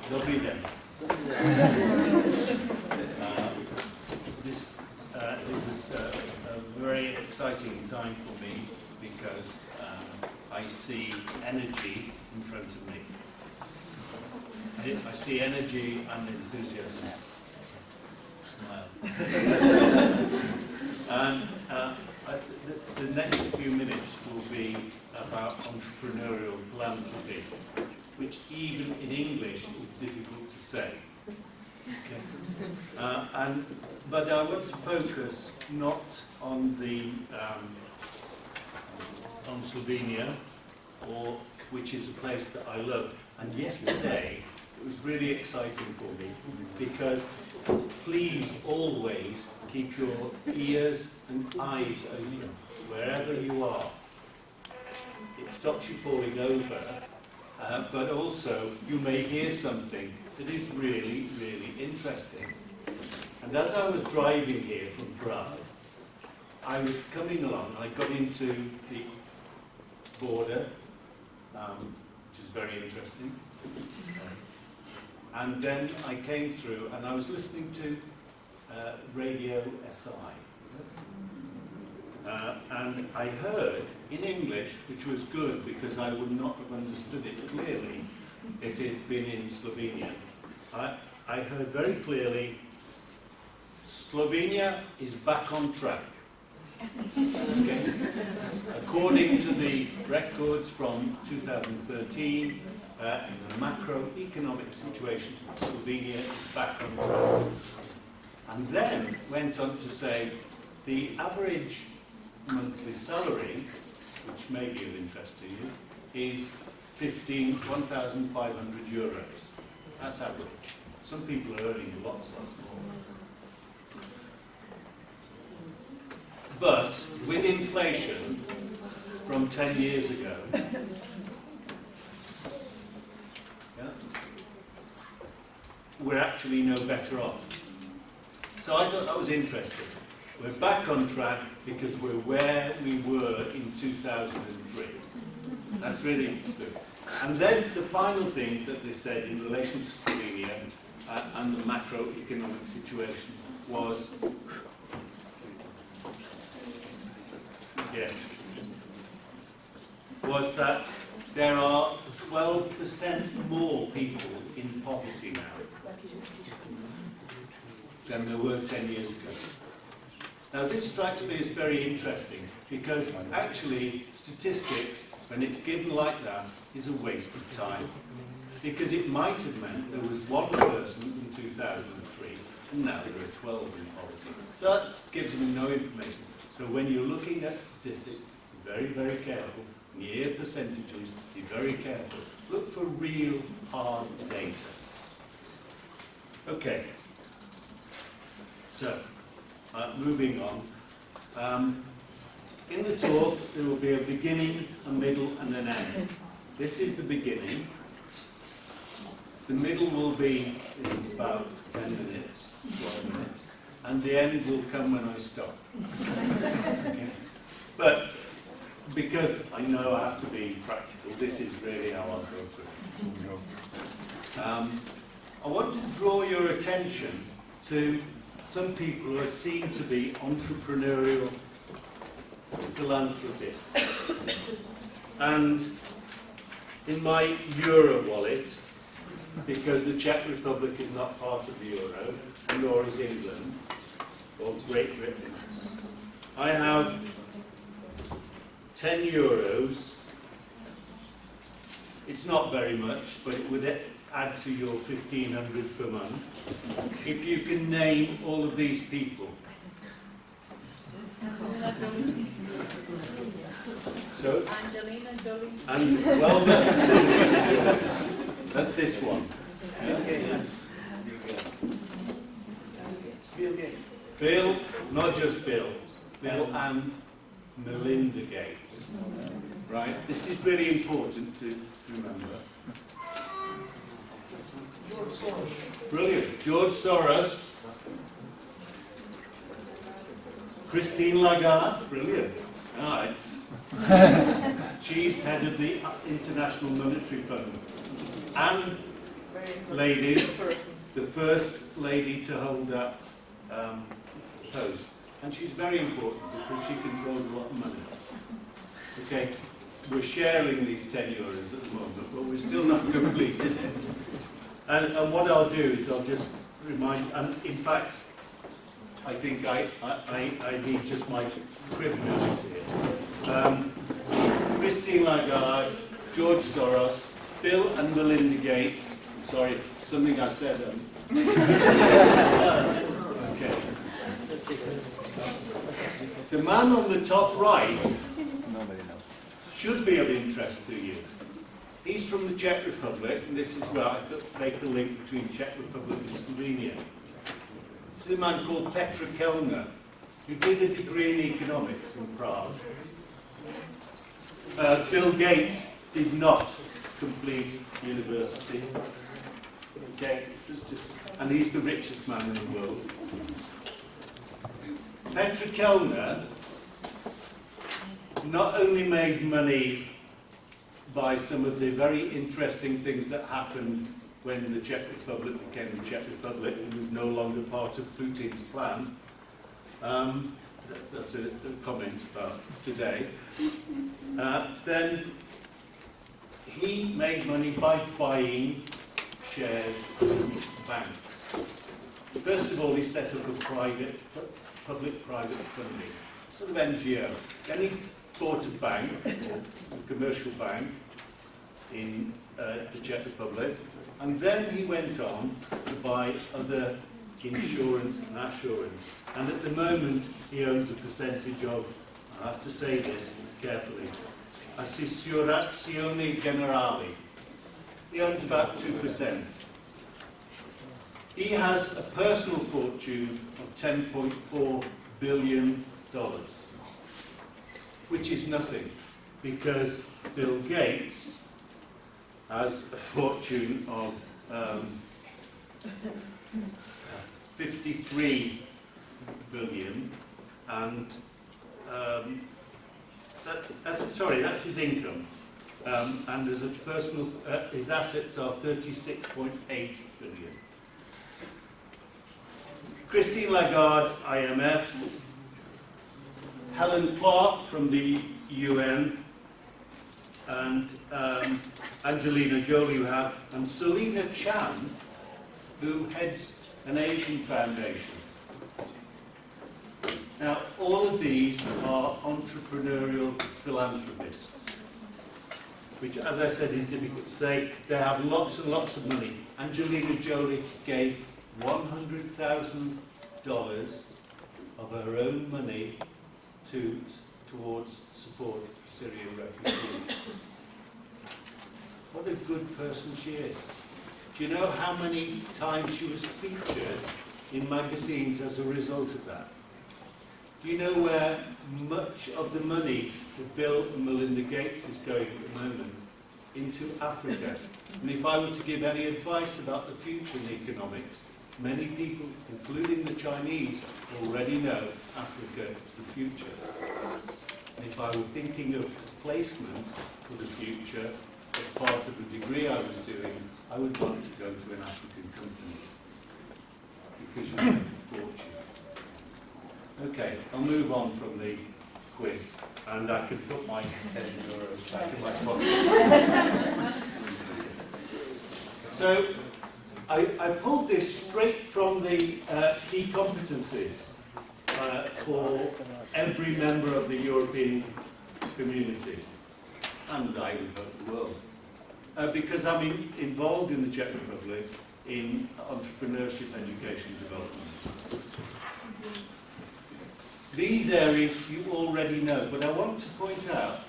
Dobry den. This is a very exciting time for me because I see energy in front of me. I see energy and enthusiasm. Smile. And the next few minutes will be about entrepreneurial philanthropy, which even in English is difficult to say. Okay. But I want to focus not on on Slovenia, which is a place that I love. And yesterday it was really exciting for me because please always keep your ears and eyes open wherever you are. It stops you falling over, but also you may hear something that is really, really interesting. And as I was driving here from Prague, I was coming along and I got into the border, which is very interesting. And then I came through and I was listening to Radio SI. And I heard in English, which was good because I would not have understood it clearly if it had been in Slovenia. I heard very clearly, Slovenia is back on track. Okay. According to the records from 2013, in the macroeconomic situation, Slovenia is back on track. And then went on to say the average monthly salary, which may be of interest to you, is 1,500 euros. That's average. Some people are earning lots more. But with inflation from 10 years ago, we're actually no better off. So I thought that was interesting. We're back on track because we're where we were in 2003. That's really good. And then the final thing that they said in relation to Slovenia and the macroeconomic situation was, was that there are 12% more people in poverty now than there were 10 years ago. Now this strikes me as very interesting because actually statistics, when it's given like that, is a waste of time. Because it might have meant there was one person in 2003 and now there are 12 in poverty. So that gives them no information. So when you're looking at statistics, be very, very careful. Near percentages, be very careful. Look for real hard data. Okay. So, moving on. In the talk, there will be a beginning, a middle, and an end. This is the beginning. The middle will be in about 10 minutes, 12 minutes. And the end will come when I stop. Okay. But because I know I have to be practical, this is really how I'll go through. I want to draw your attention to some people who are seen to be entrepreneurial philanthropists. And in my Euro wallet, because the Czech Republic is not part of the Euro, nor is England, or Great Britain, I have 10 euros. It's not very much, but it would add to your 1,500 per month. If you can name all of these people. So, Angelina Jolie. And well done. That's this one. Okay, yes. Bill Gates. Bill, not just Bill. Bill and Melinda Gates. Right? This is really important to remember. George Soros. Brilliant. George Soros. Christine Lagarde. Brilliant. She's head of the International Monetary Fund. And ladies, the first lady to hold that post. And she's very important because she controls a lot of money. Okay, we're sharing these 10 euros at the moment, but we're still not completed it. And what I'll do is I'll just remind, and in fact, I think I need just my crib notes here. Christine Lagarde, George Soros, Bill and Melinda Gates. Sorry, something I said. Okay. The man on the top right should be of interest to you. He's from the Czech Republic, and this is where I just make the link between Czech Republic and Slovenia. This is a man called Petr Kellner, who did a degree in economics in Prague. Bill Gates did not complete university. Okay, and he's the richest man in the world. Petr Kellner not only made money by some of the very interesting things that happened when the Czech Republic became the Czech Republic and was no longer part of Putin's plan. That's a comment about today. Then he made money by buying shares in banks. First of all, he set up a public-private funding, sort of NGO. Then he bought a bank, a commercial bank, in the Czech Republic, and then he went on to buy other insurance and assurance. And at the moment, he owns a percentage of, I have to say this carefully, Assicurazioni Generali. He owns about 2%. He has a personal fortune of $10.4 billion, which is nothing, because Bill Gates has a fortune of 53 billion, and that's his income. And as a personal, his assets are 36.8 billion. Christine Lagarde, IMF, Helen Clark from the UN, and Angelina Jolie you have, and Selina Chan, who heads an Asian foundation. Now, all of these are entrepreneurial philanthropists, which, as I said, is difficult to say. They have lots and lots of money. Angelina Jolie gave $100,000 of her own money towards support for Syrian refugees. What a good person she is. Do you know how many times she was featured in magazines as a result of that? Do you know where much of the money that Bill and Melinda Gates is going at the moment? Into Africa. And if I were to give any advice about the future in economics, many people, including the Chinese, already know Africa is the future. And if I were thinking of placement for the future as part of the degree I was doing, I would want to go to an African company, because you make a fortune. Okay, I'll move on from the quiz, and I can put my 10 euros back in my pocket. So, I pulled this straight from the key competencies for every member of the European community, and I would hope the world. Because I'm involved in the Czech Republic in entrepreneurship, education and development. These areas you already know, but I want to point out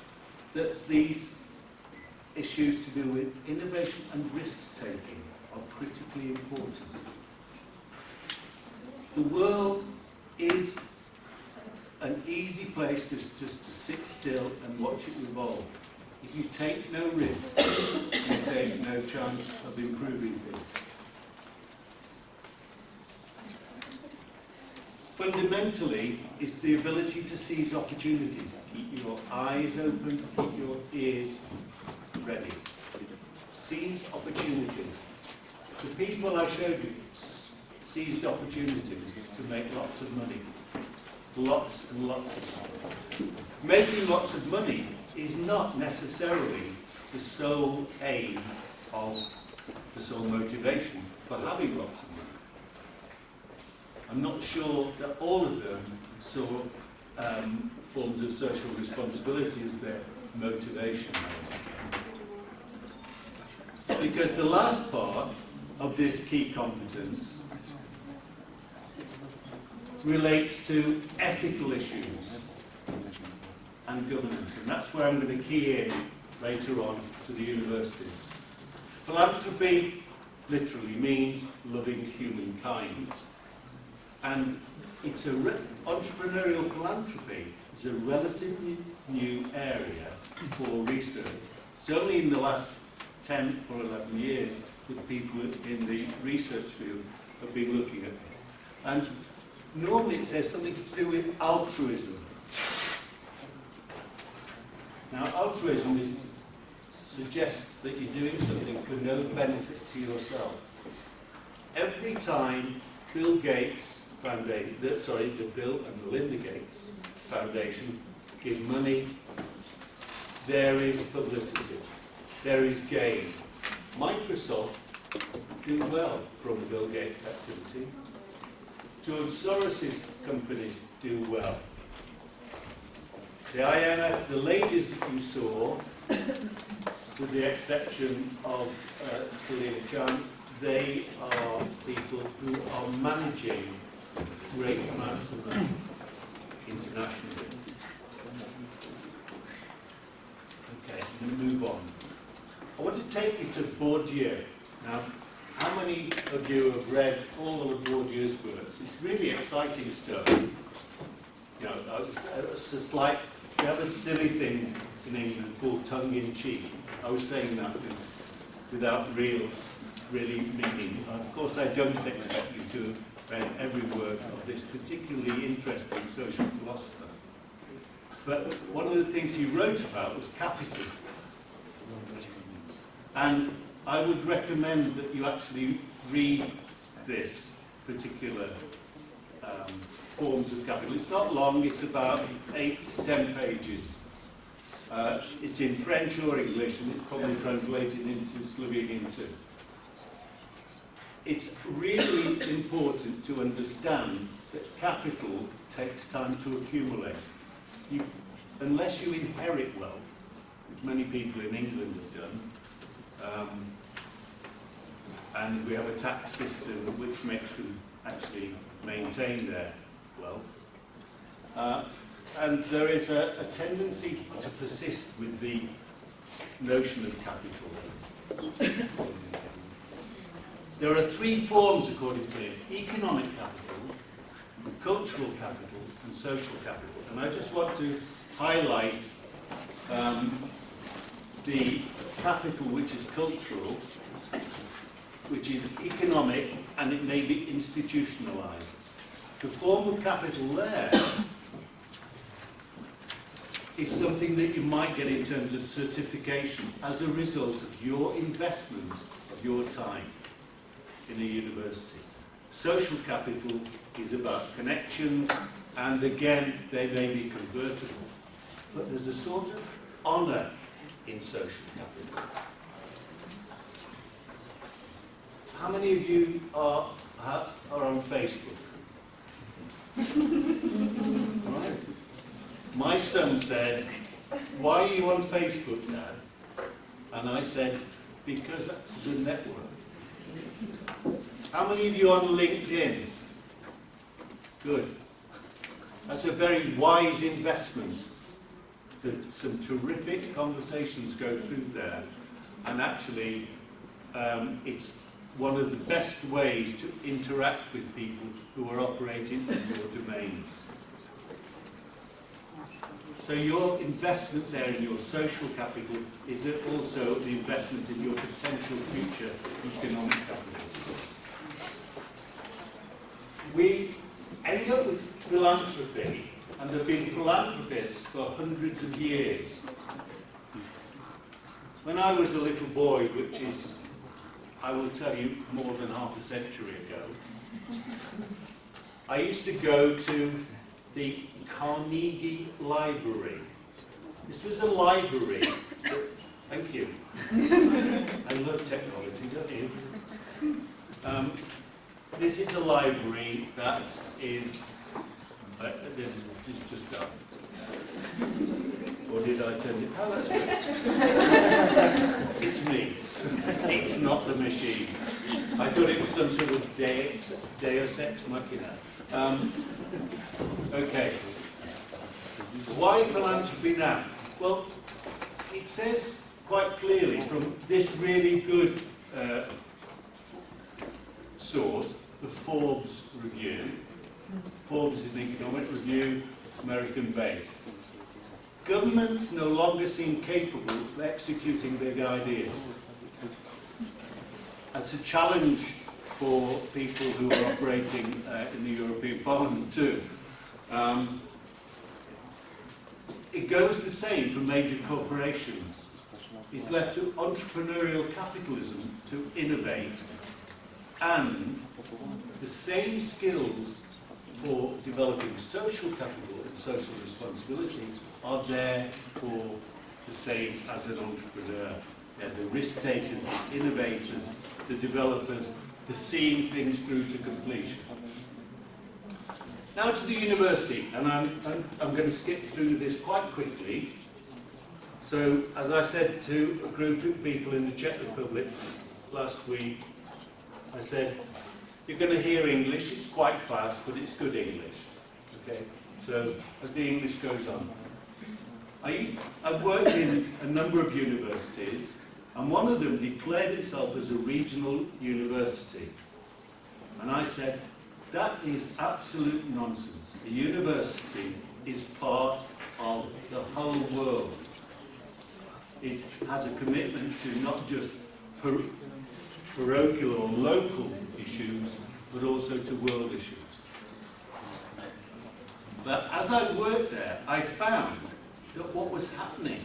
that these issues to do with innovation and risk-taking are critically important. The world is an easy place just to sit still and watch it evolve. If you take no risk, you take no chance of improving things. Fundamentally, it's the ability to seize opportunities. Keep your eyes open, keep your ears ready. Seize opportunities. The people I showed you seized opportunities to make lots of money. Lots and lots of money. Making lots of money is not necessarily the sole aim of the sole motivation for having lots of money. I'm not sure that all of them saw forms of social responsibility as their motivation. Because the last part of this key competence relates to ethical issues and governance, and that's where I'm going to key in later on to the university. Philanthropy literally means loving humankind, and it's entrepreneurial philanthropy is a relatively new area for research. It's only in the last 10 or 11 years that people in the research field have been looking at this. And normally it says something to do with altruism. Now, altruism suggests that you're doing something for no benefit to yourself. Every time Bill Gates Foundation, the Bill and Melinda Gates Foundation give money, there is publicity, there is gain. Microsoft do well from Bill Gates' activity. George Soros's companies do well. The IMF, the ladies that you saw, with the exception of Celje Chan, they are people who are managing great amounts of money internationally. Okay, I'm going to move on. I want to take you to Bourdieu. Now, how many of you have read all of Bourdieu's works? It's really exciting stuff. You know, it's a slight, we have a silly thing in England called tongue-in-cheek. I was saying that without really meaning. Of course, I don't expect you to have read every word of this particularly interesting social philosopher. But one of the things he wrote about was capital. And I would recommend that you actually read this particular forms of capital. It's not long, it's about 8 to 10 pages. It's in French or English, and it's probably translated into Slovenian too. It's really important to understand that capital takes time to accumulate. Unless you inherit wealth, which many people in England have done, and we have a tax system which makes them actually maintain their wealth. And there is a tendency to persist with the notion of capital. There are 3 forms, according to him: economic capital, cultural capital, and social capital. And I just want to highlight the capital which is cultural, which is economic, and it may be institutionalized. The form of capital there is something that you might get in terms of certification as a result of your investment of your time in a university. Social capital is about connections, and again, they may be convertible. But there's a sort of honour in social capital. How many of you are on Facebook? Right. My son said, "Why are you on Facebook, Dad?" And I said, "Because that's a good network." How many of you on LinkedIn? Good. That's a very wise investment. Some terrific conversations go through there, and actually it's one of the best ways to interact with people who are operating in your domains. So your investment there in your social capital is also the investment in your potential future economic capital. We end up with philanthropy, and there have been philanthropists for hundreds of years. When I was a little boy, which is I will tell you, more than half a century ago. I used to go to the Carnegie Library. This was a library. Thank you. I love technology, don't you? This is a library that is just done. Or did I turn it? Oh, that's good. It's me. It's not the machine. I thought it was some sort of Deus Ex Machina. Okay. Why philanthropy now? Well, it says quite clearly from this really good source, the Forbes review. Forbes is an economic review, it's American-based. Governments no longer seem capable of executing big ideas. That's a challenge for people who are operating in the European Parliament too. It goes the same for major corporations. It's left to entrepreneurial capitalism to innovate, and the same skills for developing social capital and social responsibility are there for the same as an entrepreneur. They're the risk takers, the innovators, the developers, the seeing things through to completion. Now to the university, and I'm going to skip through this quite quickly. So, as I said to a group of people in the Czech Republic last week, I said, you're going to hear English, it's quite fast, but it's good English. Okay? So, as the English goes on. I've worked in a number of universities, and one of them declared itself as a regional university. And I said, that is absolute nonsense. A university is part of the whole world. It has a commitment to not just parochial or local issues, but also to world issues. But as I worked there, I found that what was happening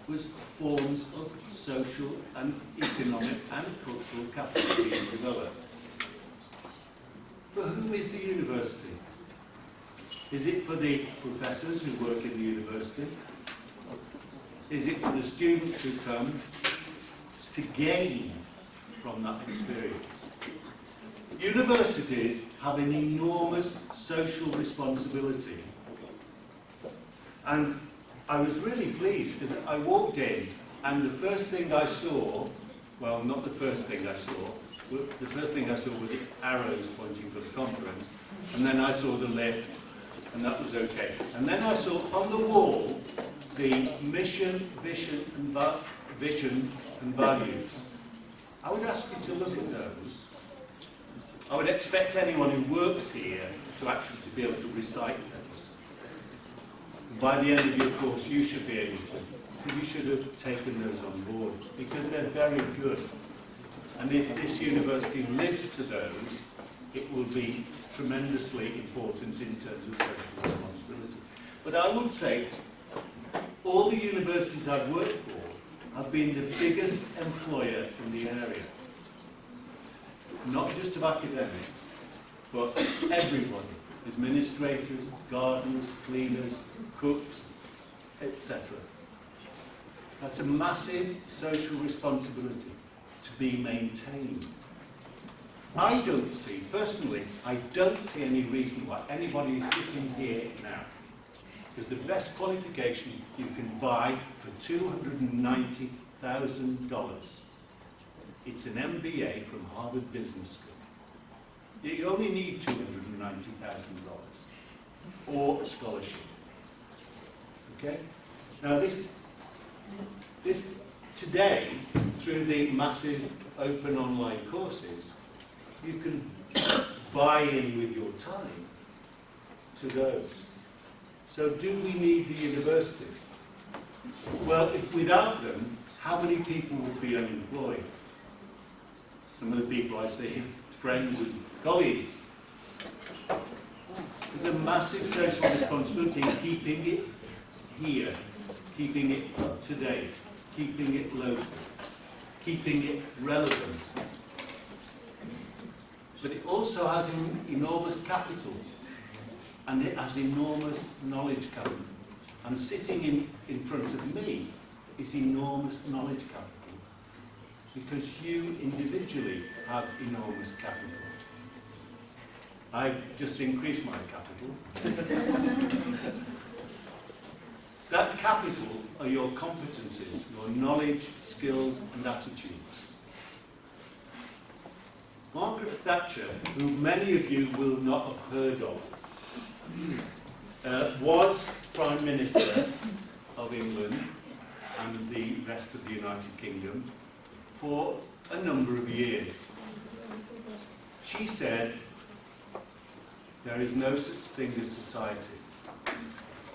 was forms of social and economic and cultural capital being developed. For whom is the university? Is it for the professors who work in the university? Is it for the students who come to gain from that experience? Universities have an enormous social responsibility. And I was really pleased because I walked in and the first thing I saw, well, not the first thing I saw, the first thing I saw were the arrows pointing for the conference, and then I saw the lift, and that was okay. And then I saw on the wall the mission, vision, and values. I would ask you to look at those. I would expect anyone who works here to actually be able to recite those. By the end of your course, you should be able to, because you should have taken those on board, because they're very good. And if this university lives to those, it will be tremendously important in terms of social responsibility. But I would say, all the universities I've worked for have been the biggest employer in the area. Not just of academics, but everybody. Administrators, gardeners, cleaners, cooks, etc. That's a massive social responsibility to be maintained. I don't see, personally, I don't see any reason why anybody is sitting here now. Because the best qualification you can buy for $290,000. It's an MBA from Harvard Business School. You only need $290,000 or a scholarship. Okay? Now this today, through the massive open online courses, you can buy in with your time to those. So do we need the universities? Well, if without them, how many people will be unemployed? Some of the people I see, friends and colleagues. There's a massive social responsibility in keeping it here, keeping it up to date, keeping it local, keeping it relevant. but it also has enormous capital, and it has enormous knowledge capital. And sitting in front of me is enormous knowledge capital, because you individually have enormous capital. I've just increased my capital. That capital are your competencies, your knowledge, skills and attitudes. Margaret Thatcher, who many of you will not have heard of, was Prime Minister of England and the rest of the United Kingdom for a number of years. She said, there is no such thing as society.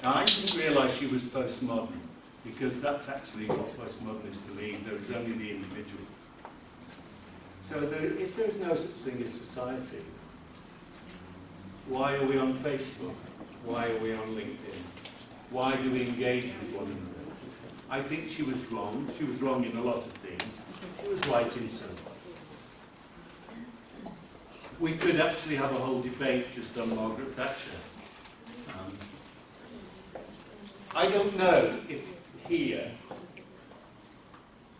Now, I didn't realise she was postmodern, because that's actually what postmodernists believe. There is only the individual. So if there is no such thing as society, why are we on Facebook? Why are we on LinkedIn? Why do we engage with one another? I think she was wrong. She was wrong in a lot of things. She was right in some. We could actually have a whole debate just on Margaret Thatcher. I don't know if here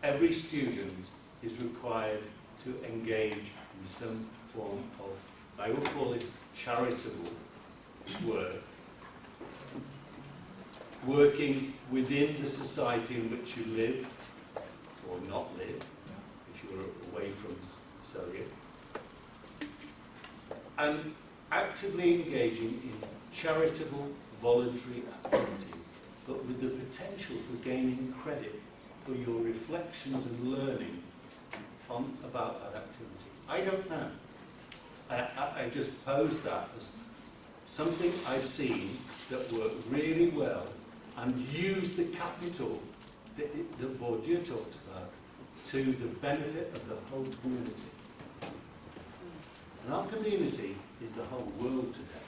every student is required to engage in some form of, I will call this charitable work, working within the society in which you live, or not live, if you're away from Celje, and actively engaging in charitable, voluntary activity, but with the potential for gaining credit for your reflections and learning about that activity. I don't know. I just pose that as something I've seen that worked really well and use the capital that Bourdieu talks about to the benefit of the whole community. And our community is the whole world today.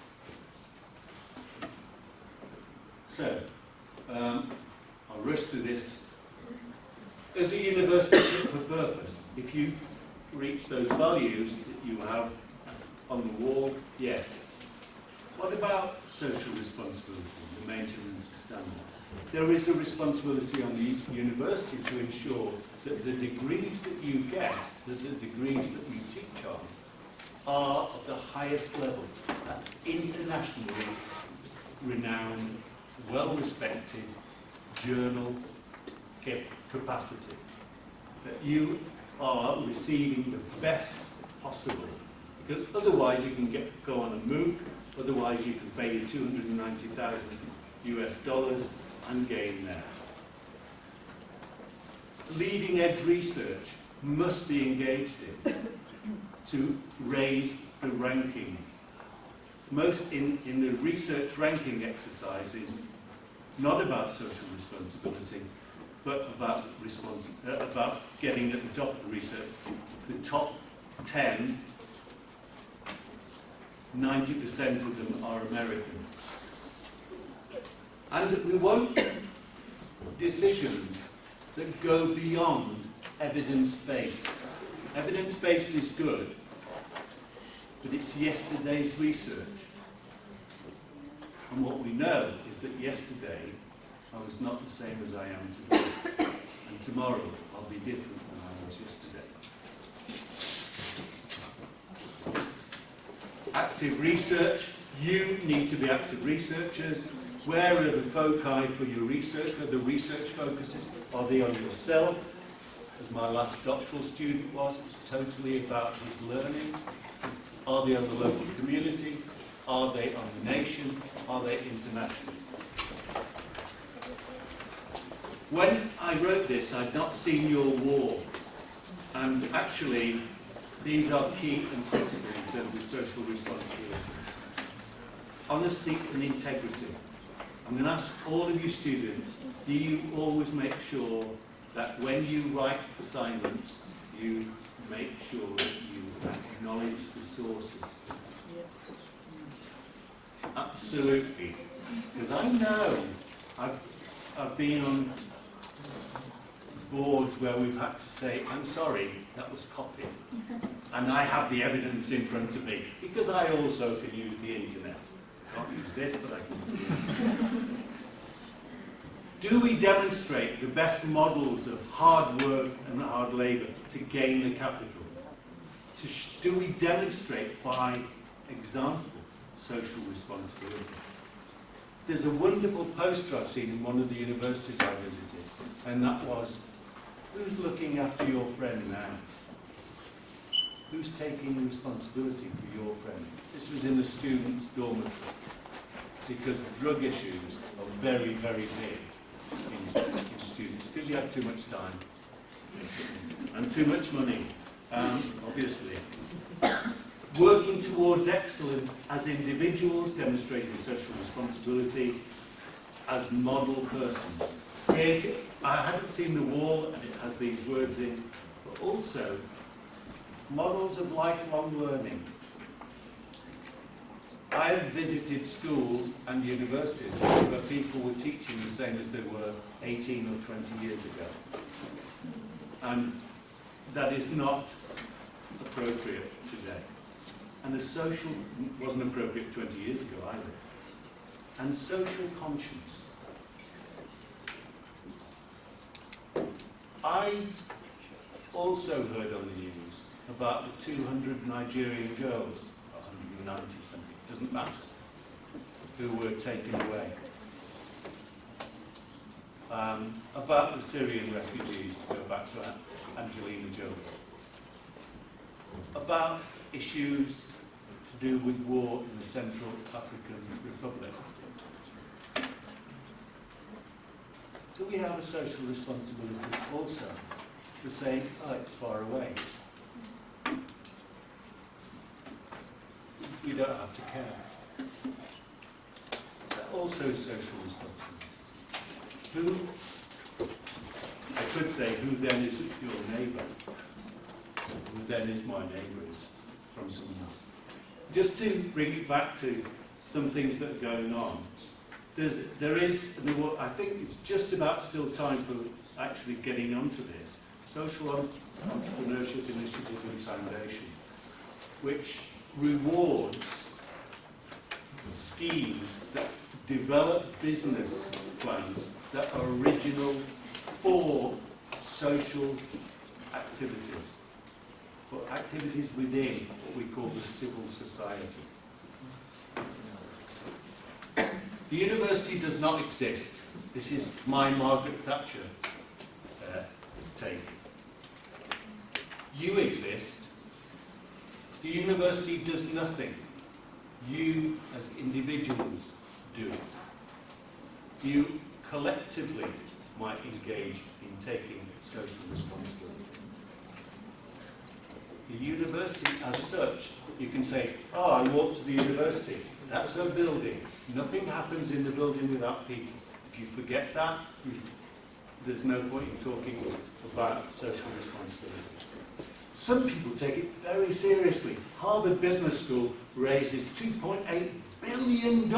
So, I'll rush through this. As a university fit for purpose, if you reach those values that you have on the wall, yes. What about social responsibility, the maintenance of standards? There is a responsibility on the university to ensure that the degrees that you get, that the degrees that you teach on, are of the highest level, internationally renowned, well-respected journal capacity, that you are receiving the best possible, because otherwise you can go on a MOOC, otherwise you can pay your $290,000 US and gain there. Leading edge research must be engaged in to raise the ranking. Most in the research ranking exercises, not about social responsibility, but about getting at the top of the research. The top 10, 90% of them are American. And we want decisions that go beyond evidence-based. Evidence-based is good, but it's yesterday's research. And what we know is that yesterday I was not the same as I am today. And tomorrow I'll be different than I was yesterday. Active research. You need to be active researchers. Where are the foci for your research? Where are the research focuses? Are they on yourself? As my last doctoral student was, it's totally about his learning. Are they on the local community? Are they on the nation? Are they international? When I wrote this, I'd not seen your wall. And actually, these are key and critical in terms of social responsibility. Honesty and integrity. I'm going to ask all of you students, do you always make sure that when you write assignments, you make sure that you acknowledge the sources? Yes. Absolutely. Because I know, I've been on boards where we've had to say, I'm sorry, that was copied. and I have the evidence in front of me, because I also can use the internet. Can't use this, but I can use it. Do we demonstrate the best models of hard work and hard labour to gain the capital? Do we demonstrate by example social responsibility? There's a wonderful poster I've seen in one of the universities I visited, and that was, who's looking after your friend now? Who's taking responsibility for your friend? This was in the students' dormitory, because drug issues are very, very big in students, because you have too much time and too much money, obviously. Working towards excellence as individuals, demonstrating social responsibility as model persons. I haven't seen the wall, and it has these words in, but also models of lifelong learning. I have visited schools and universities where people were teaching the same as they were 18 or 20 years ago. And that is not appropriate today. And the social wasn't appropriate 20 years ago either. And social conscience. I also heard on the news about the 200 Nigerian girls, 190 something, doesn't matter, who were taken away. About the Syrian refugees, to go back to Angelina Jolie. About issues to do with war in the Central African Republic. Do we have a social responsibility also to say, oh, it's far away? We don't have to care. That's also social responsibility. Who, I could say, who then is your neighbour? Who then is my neighbour is from someone else. Just to bring it back to some things that are going on, I think it's just about still time for actually getting onto this, Social Entrepreneurship Initiative and Foundation, which rewards schemes that develop business plans that are original for social activities, for activities within what we call the civil society. The university does not exist. This is my Margaret Thatcher take. You exist. The university does nothing. You, as individuals, do it. You collectively might engage in taking social responsibility. The university, as such, you can say, oh, I walked to the university. That's a building. Nothing happens in the building without people. If you forget that, there's no point in talking about social responsibility. Some people take it very seriously. Harvard Business School raises $2.8 billion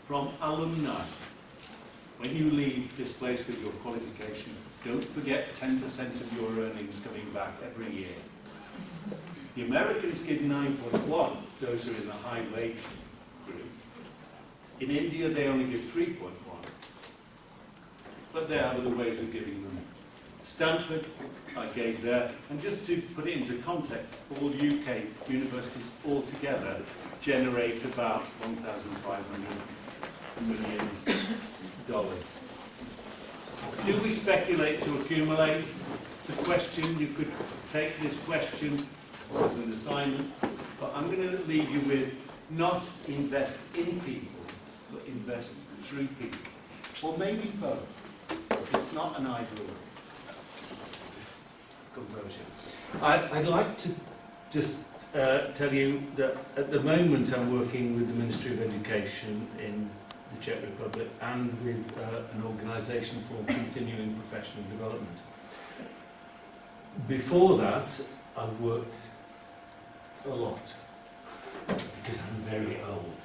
from alumni. When you leave this place with your qualification, don't forget 10% of your earnings coming back every year. The Americans give 9.1, those who are in the high wage group. In India, they only give 3.1. But there are other ways of giving them. Stanford, I gave there. And just to put it into context, all UK universities altogether generate about $1,500 million. Do we speculate to accumulate? It's a question. You could take this question as an assignment, but I'm going to leave you with not invest in people, but invest through people. Or maybe both. It's not an either or. I'd like to just tell you that at the moment I'm working with the Ministry of Education in the Czech Republic and with an organisation for continuing professional development. Before that, I worked a lot because I'm very old.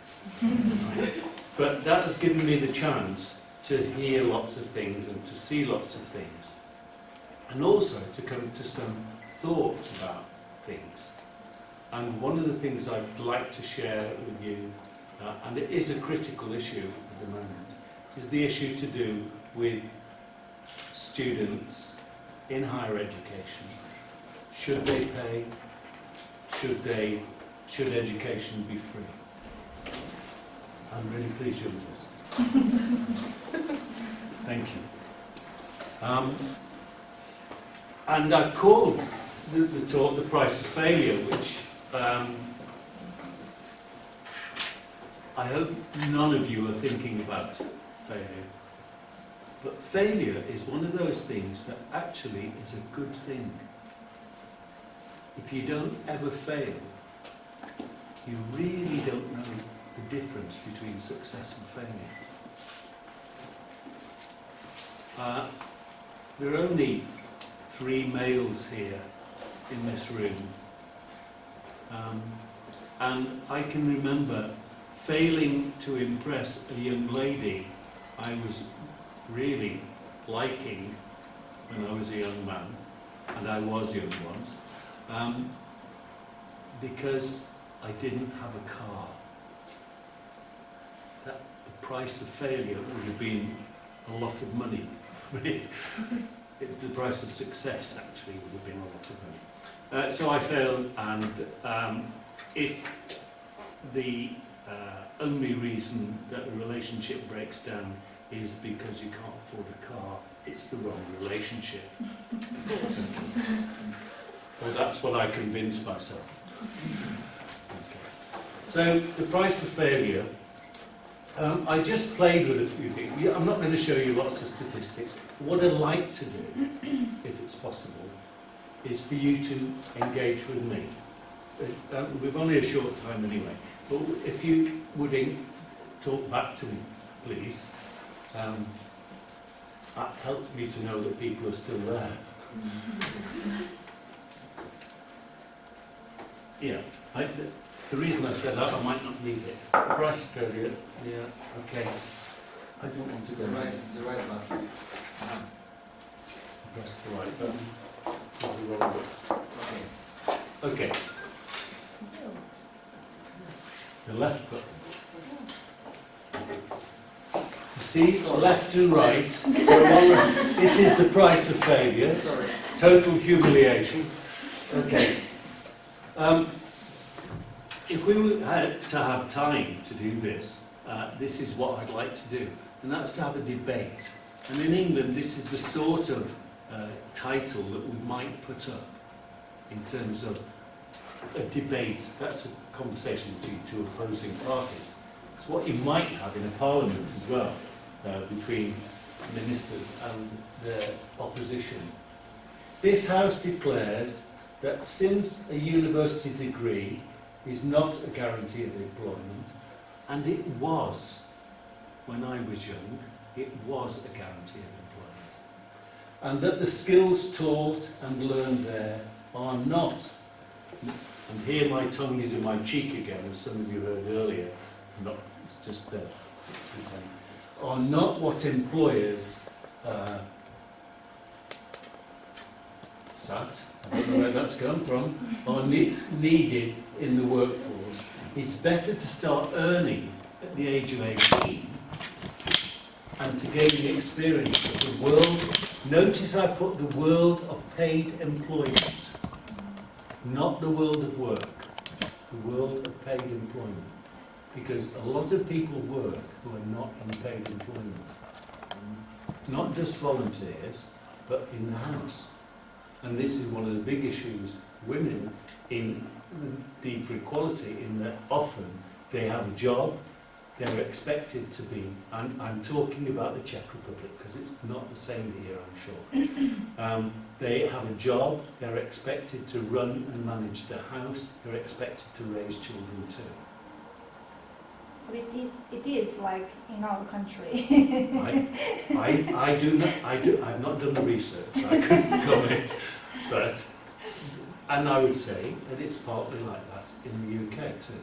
But that has given me the chance to hear lots of things and to see lots of things, and also to come to some thoughts about things. And one of the things I'd like to share with you, and it is a critical issue at the moment, is the issue to do with students in higher education. Should they pay? Should education be free? I'm really pleased you're with us. Thank you. And I've called the talk The Price of Failure, which I hope none of you are thinking about failure. But failure is one of those things that actually is a good thing. If you don't ever fail, you really don't know the difference between success and failure. There are only 3 males here in this room. And I can remember failing to impress a young lady I was really liking when I was a young man, and I was young once, because I didn't have a car. The price of failure would have been a lot of money for me. The price of success actually would have been a lot of money. So I failed, and if the only reason that a relationship breaks down is because you can't afford a car, it's the wrong relationship. Well, that's what I convinced myself. Okay. So, the price of failure. I just played with a few things. I'm not going to show you lots of statistics. What I'd like to do, if it's possible, is for you to engage with me. We've only a short time anyway, but if you would talk back to me, please. That helps me to know that people are still there. Yeah, the reason I said that, I might not need it. The price of failure, yeah, okay. I don't want to go The right button. press the right button. Press the wrong button. Okay. The left button. You see, left and right. This is the price of failure. Sorry. Total humiliation. Okay. If we had to have time to do this, this is what I'd like to do, and that's to have a debate. And in England, this is the sort of title that we might put up in terms of a debate. That's a conversation between 2 opposing parties. It's what you might have in a parliament as well, between ministers and their opposition. This House declares that since a university degree is not a guarantee of employment, and it was, when I was young, it was a guarantee of employment, and that the skills taught and learned there are not, and here my tongue is in my cheek again, as some of you heard earlier, not, it's just there, are not what employers I don't know where that's come from, are needed in the workforce. It's better to start earning at the age of 18 and to gain the experience of the world. Notice I put the world of paid employment, not the world of work, the world of paid employment. Because a lot of people work who are not in paid employment. Not just volunteers, but in the house. And this is one of the big issues, women in the need for equality, in that often they have a job, they're expected to be, and I'm talking about the Czech Republic because it's not the same here, I'm sure. They have a job, they're expected to run and manage the house, they're expected to raise children too. So it is like in our country. I've not done the research, I couldn't comment, but, and I would say that it's partly like that in the UK too,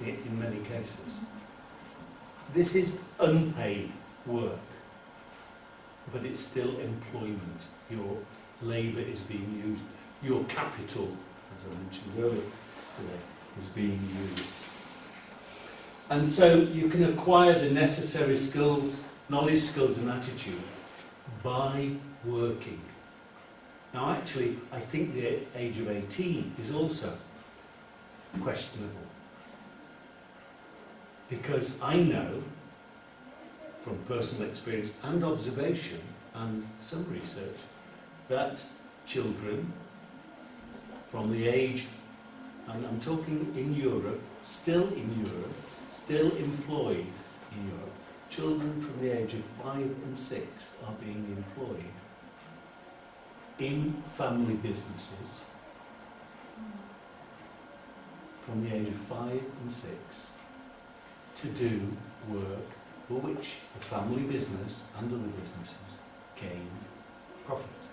in many cases. This is unpaid work, but it's still employment. Your labour is being used. your capital, as I mentioned earlier today, is being used. And so you can acquire the necessary skills, knowledge, skills and attitude by working. Now actually, I think the age of 18 is also questionable. Because I know, from personal experience and observation and some research, that children from the age, and I'm talking in Europe, still employed in Europe, children from the age of 5 and 6 are being employed in family businesses from the age of 5 and 6 to do work for which the family business and other businesses gain profit.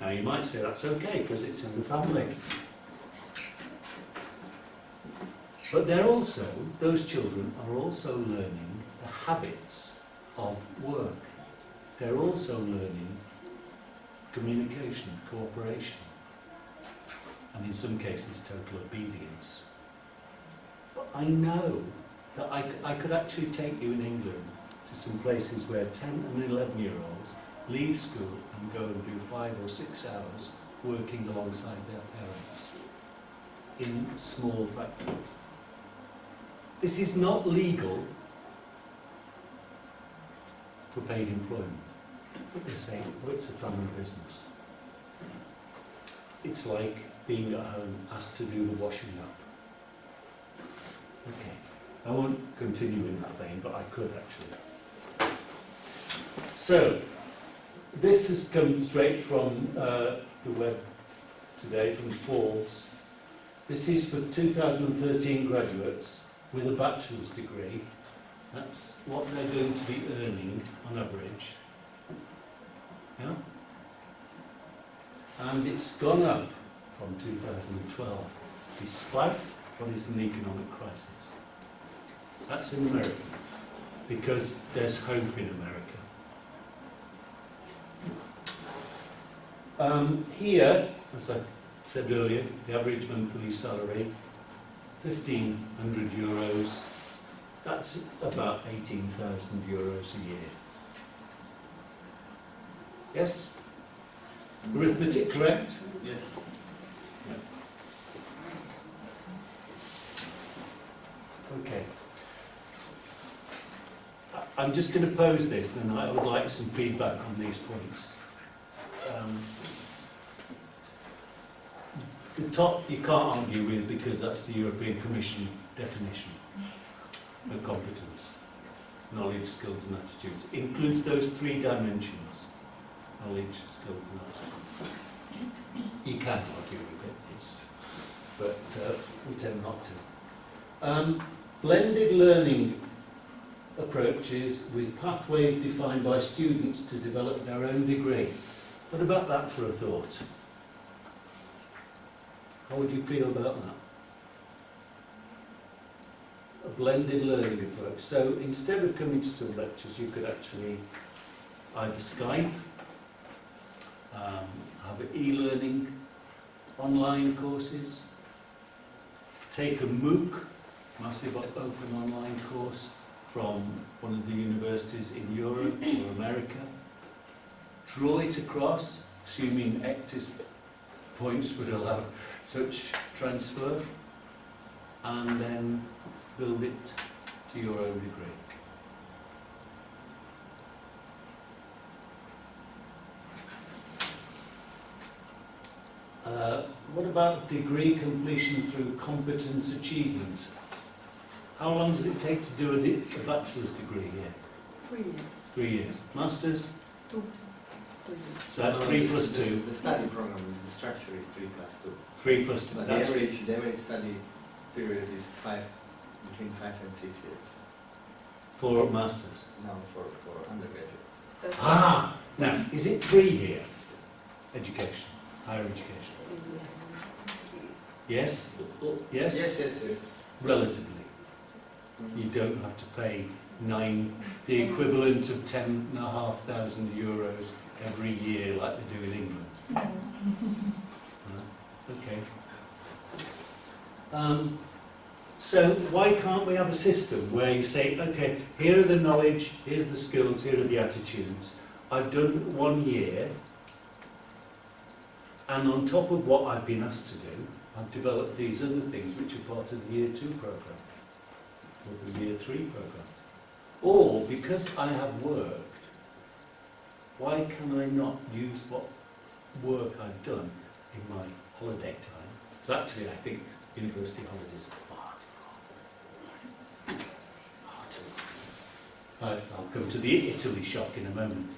Now you might say that's okay because it's in the family. But they're also, those children are also learning the habits of work. They're also learning communication, cooperation, and in some cases total obedience. But I know that I could actually take you in England to some places where 10 and 11-year-olds leave school and go and do 5 or 6 hours working alongside their parents in small factories. This is not legal for paid employment, but they're saying, oh, it's a family business. It's like being at home asked to do the washing up. Okay, I won't continue in that vein, but I could actually. So, this has come straight from the web today, from Forbes. This is for 2013 graduates with a bachelor's degree. That's what they're going to be earning on average. Yeah? And it's gone up from 2012, despite what is an economic crisis. That's in America, because there's hope in America. Here, as I said earlier, the average monthly salary, 1,500 euros. That's about 18,000 euros a year. Yes? Arithmetic correct? Yes. Yeah. Okay. I'm just going to pose this, and I would like some feedback on these points. The top you can't argue with because that's the European Commission definition of competence. Knowledge, skills and attitudes. It includes those 3 dimensions. Knowledge, skills and attitudes. You can argue with it, but we tend not to. Blended learning approaches with pathways defined by students to develop their own degree. What about that for a thought? How would you feel about that? A blended learning approach. So instead of coming to some lectures, you could actually either Skype, have e-learning, online courses, take a MOOC, massive open online course from one of the universities in Europe or America, draw it across, assuming ECTIS points would allow such transfer, and then build it to your own degree. What about degree completion through competence achievement? How long does it take to do a bachelor's degree here? 3 years. 3 years. Masters? 2 years. So that's 3 plus 2. The study program is, the structure is 3 plus 2. 3 plus 2. But That's the average study period is between 5 and 6 years. for masters. Now for undergraduates. Ah! Now, is it free here? Education, higher education. Yes. Yes? Yes? Yes, yes, yes. Relatively. You don't have to pay the equivalent of 10,500 euros every year like they do in England. Okay. So why can't we have a system where you say, okay, here are the knowledge, here's the skills, here are the attitudes. I've done 1 year, and on top of what I've been asked to do, I've developed these other things which are part of the Year 2 programme, or the Year 3 programme. Or, because I have worked, why can I not use what work I've done in my holiday time? Because actually I think university holidays are far too long. Far too long. I'll come to the Italy shock in a moment.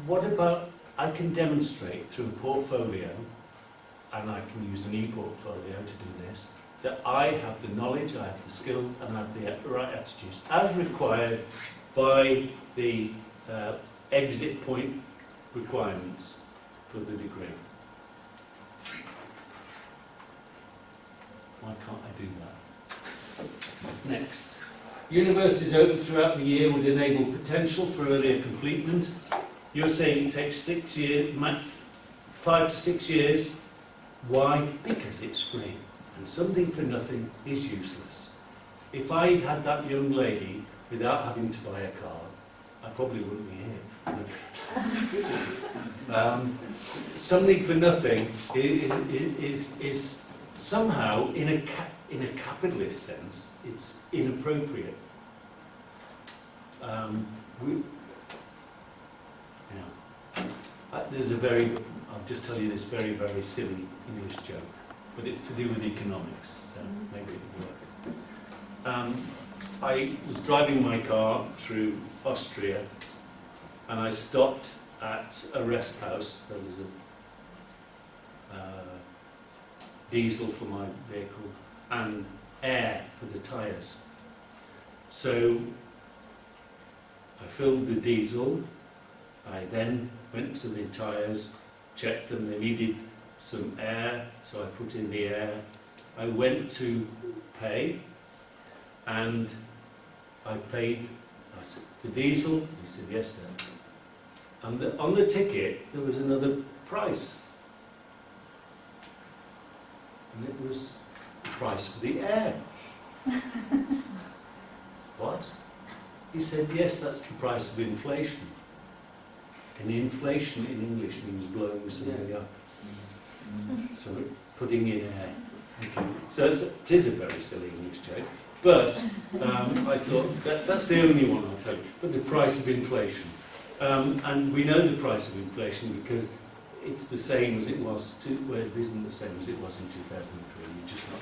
What about, I can demonstrate through a portfolio, and I can use an e-portfolio to do this, that I have the knowledge, I have the skills, and I have the right attitudes, as required by the exit point requirements for the degree. Why can't I do that? Next. Universities open throughout the year would enable potential for earlier completement. You're saying it takes 6 years, 5 to 6 years. Why? Because it's free. And something for nothing is useless. If I had that young lady without having to buy a car, I probably wouldn't be here. Something for nothing is somehow, in a capitalist sense, it's inappropriate. There's a very, I'll just tell you this very, very silly English joke, but it's to do with economics, so maybe it'll work. I was driving my car through Austria, and I stopped at a rest house. There was a diesel for my vehicle and air for the tyres. So I filled the diesel. I then went to the tyres, checked them. They needed some air, so I put in the air. I went to pay, and I paid the diesel. He said, yes, sir. And on the ticket, there was another price. And it was the price for the air. What? He said, yes, that's the price of inflation. And inflation in English means blowing something up. So putting in air. Okay. So it is a very silly English joke. But I thought that's the only one I'll tell you. But the price of inflation. And we know the price of inflation because it's the same as it was, well, it isn't the same as it was in 2003, you just not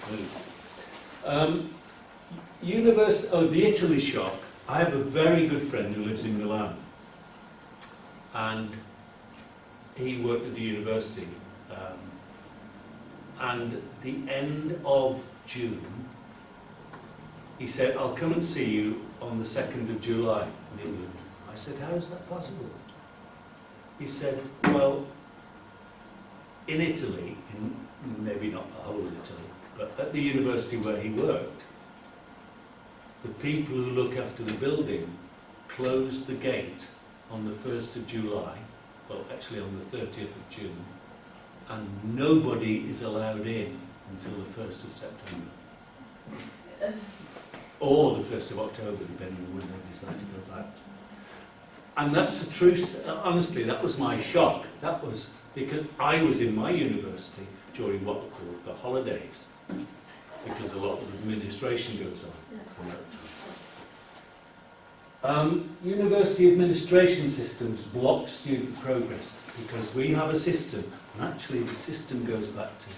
know. The Italy shock. I have a very good friend who lives in Milan. And he worked at the university. And at the end of June, he said, I'll come and see you on the 2nd of July in England. I said, how is that possible? He said, well, in Italy, maybe not the whole of Italy, but at the university where he worked, the people who look after the building closed the gate on the 1st of July, well, actually on the 30th of June, and nobody is allowed in until the 1st of September. Or the 1st of October, depending on when they decide to go back. And that's a true, honestly, that was my shock. That was because I was in my university during what were called the holidays, because a lot of administration goes on from that time. University administration systems block student progress because we have a system, and actually the system goes back to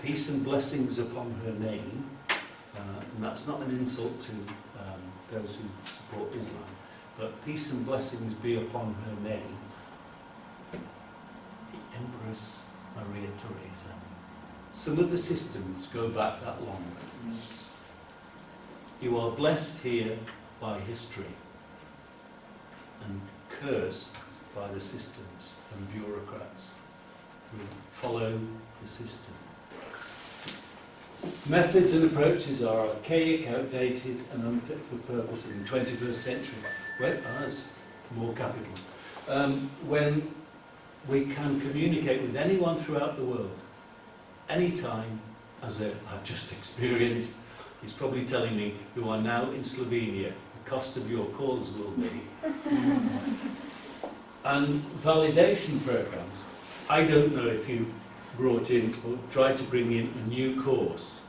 peace and blessings upon her name, and that's not an insult to those who support Islam, but peace and blessings be upon her name, the Empress Maria Theresa. Some of the systems go back that long. You are blessed here by history and cursed by the systems and bureaucrats who follow the system. Methods and approaches are archaic, outdated and unfit for purpose in the 21st century. Whereas, more capital. when we can communicate with anyone throughout the world, anytime, as I've just experienced, he's probably telling me, who are now in Slovenia, the cost of your calls will be. And validation programs, I don't know if you brought in or tried to bring in a new course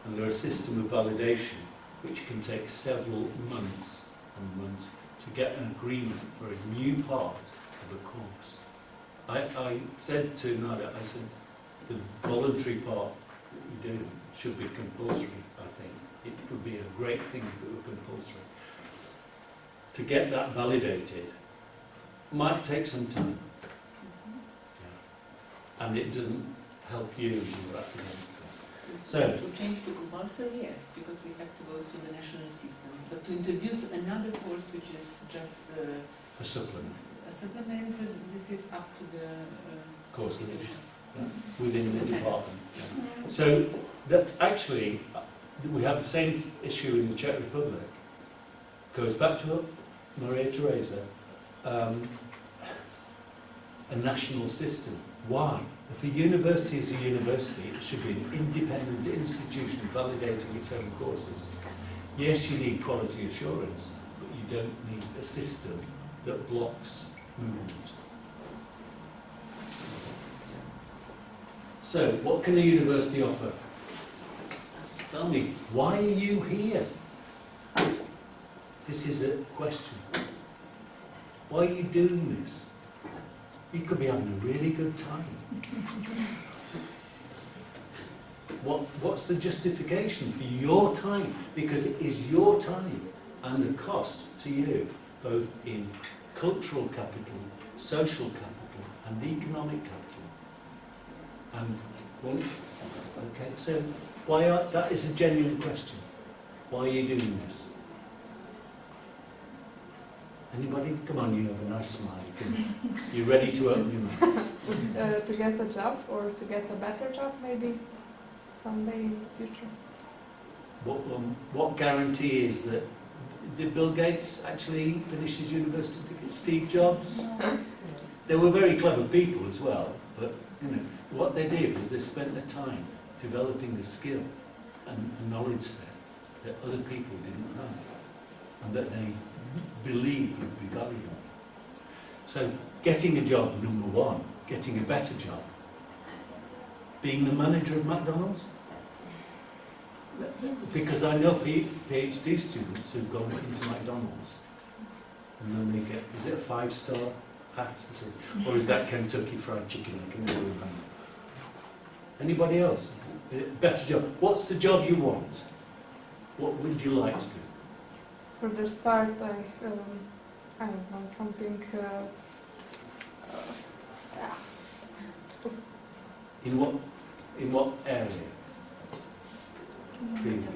under a system of validation which can take several months and months to get an agreement for a new part of a course. I said to Nada, I said, the voluntary part that you do should be compulsory, I think. It would be a great thing if it were compulsory. To get that validated might take some time. Yeah. And it doesn't help you in your academic time. So, to change to compulsory, yes, because we have to go through the national system. But to introduce another course which is just a supplement. A supplement, this is up to the course division. Yeah, within the department. Yeah. So that actually we have the same issue in the Czech Republic. Goes back to Maria Teresa, a national system. Why? If a university is a university, it should be an independent institution validating its own courses. Yes, you need quality assurance, but you don't need a system that blocks movement. So, what can a university offer? Tell me, why are you here? This is a question. Why are you doing this? You could be having a really good time. What's the justification for your time? Because it is your time and the cost to you, both in cultural capital, social capital, and economic capital. And well, okay, so that is a genuine question. Why are you doing this? Anybody? Come on, you have a nice smile. You're ready to open your mouth. To get a job or to get a better job, maybe someday in the future. What guarantee is that? Did Bill Gates actually finish his university degree? Steve Jobs? No. They were very clever people as well, but you know what they did was they spent their time developing a skill and a knowledge set that other people didn't have, and that they believed would be valuable. So, getting a job, number one, getting a better job, being the manager of McDonald's. Because I know PhD students who've gone into McDonald's and then they get, is it a 5-star hat or is that Kentucky Fried Chicken? I can never remember. Anybody else? Better job. What's the job you want? What would you like to do? For the start, I don't know, something. In what area? Field.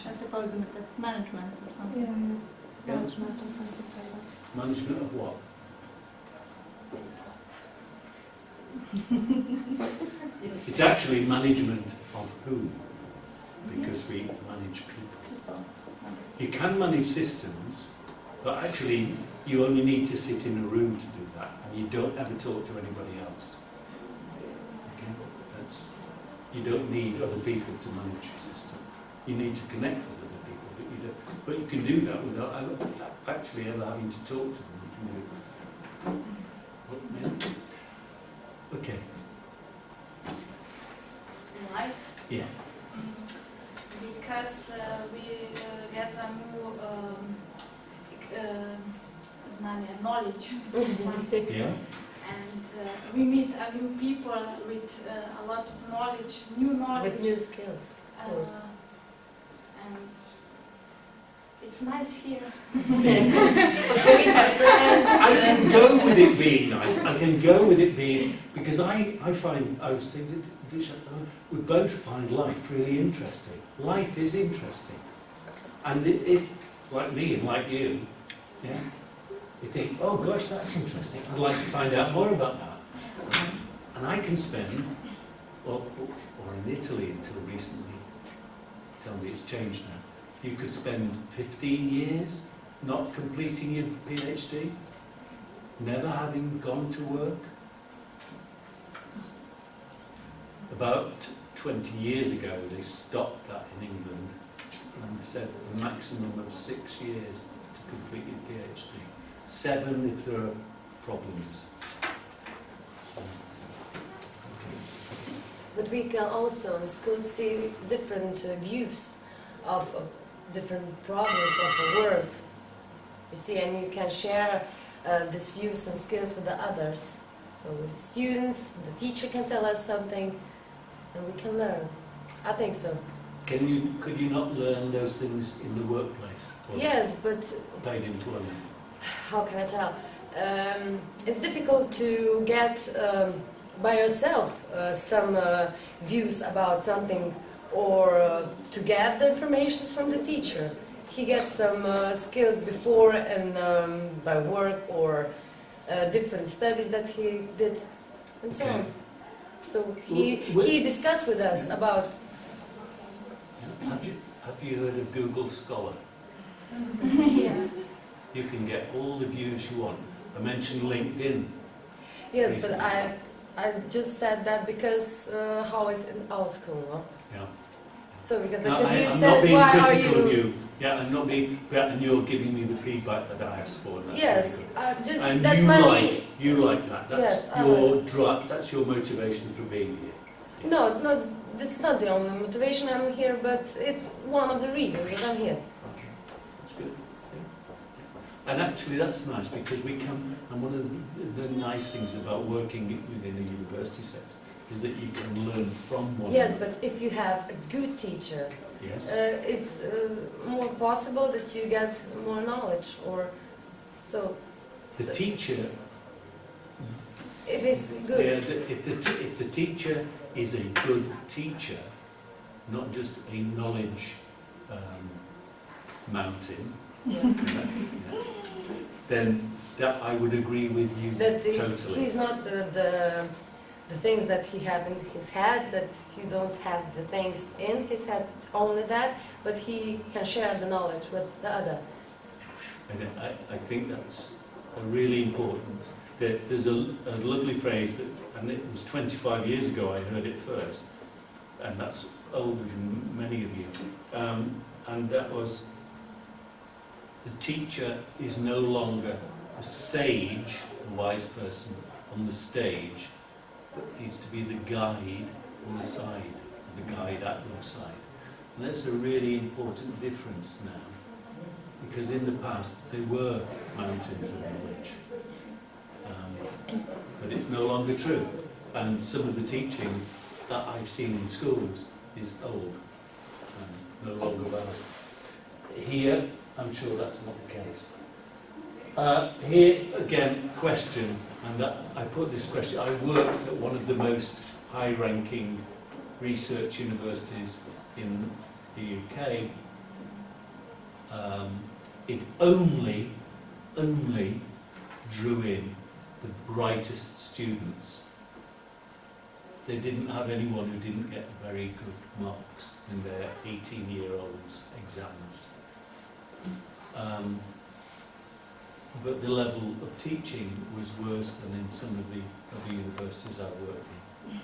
I suppose the management or something. Yeah. Management or something like that. Management of what? It's actually management of whom? Because we manage people. You can manage systems, but actually you only need to sit in a room to do that, and you don't ever talk to anybody else. Okay? You don't need other people to manage your system. You need to connect with other people, but you can do that without actually ever having to talk to them. You can do it. Yeah. Okay. Life? Yeah. Because we get a new knowledge, something. Yeah. And we meet a new people with a lot of knowledge, new knowledge. With new skills. And it's nice here. We have friends. I can go with it being nice. I can go with it being, because I was thinking, we both find life really interesting. Life is interesting. And if, like me and like you, yeah, you think, oh gosh, that's interesting. I'd like to find out more about that. And I can spend, or in Italy until recently, tell me it's changed now, you could spend 15 years not completing your PhD. never having gone to work. About 20 years ago, they stopped that in England and said a maximum of 6 years to complete your PhD. 7 if there are problems. But we can also in school see different views of different problems of the world. You see, and you can share these views and skills with the others. So with the students, the teacher can tell us something, and we can learn. I think so. Could you not learn those things in the workplace? Or Yes, but paid employment? how can I tell? It's difficult to get by yourself some views about something, or to get the information from the teacher. He gets some skills before and by work or different studies that he did and so on. So he discussed with us about. Have you heard of Google Scholar? Yeah. You can get all the views you want. I mentioned LinkedIn. Yes, Recently. but I just said that because how it's in our school, no? Yeah. So because No, you I'm said not being why are critical of you? you. Yeah, I'm not being. And you're giving me the feedback that I asked for. And that's Yes, really good. just And that's you my like that. That's Yes, I your drive. That's your motivation for being here. No, this is not the only motivation I'm here, but it's one of the reasons that I'm here. Okay, that's good. Yeah. And actually, that's nice because we can. And one of the nice things about working within a university sector is that you can learn from one. Yes, another. but if you have a good teacher, Yes. it's more possible that you get more knowledge, or so. The teacher. If it's good. Yeah, if the teacher is a good teacher, not just a knowledge mountain, then that I would agree with you That totally. he's not the things that he has in his head, that he don't have the things in his head, only that, but he can share the knowledge with the other. And I think that's really important. There's a lovely phrase that, and it was 25 years ago I heard it first, and that's older than many of you, and that was, the teacher is no longer a sage, a wise person on the stage, but needs to be the guide on the side, the guide at your side. And that's a really important difference now, because in the past there were mountains of knowledge, but it's no longer true. And some of the teaching that I've seen in schools is old and no longer valid. Here, I'm sure that's not the case. Here, again, question, and I put this question, I worked at one of the most high-ranking research universities in the UK. It only drew in the brightest students. They didn't have anyone who didn't get very good marks in their 18-year-olds' exams. But the level of teaching was worse than in some of the other universities I've worked in.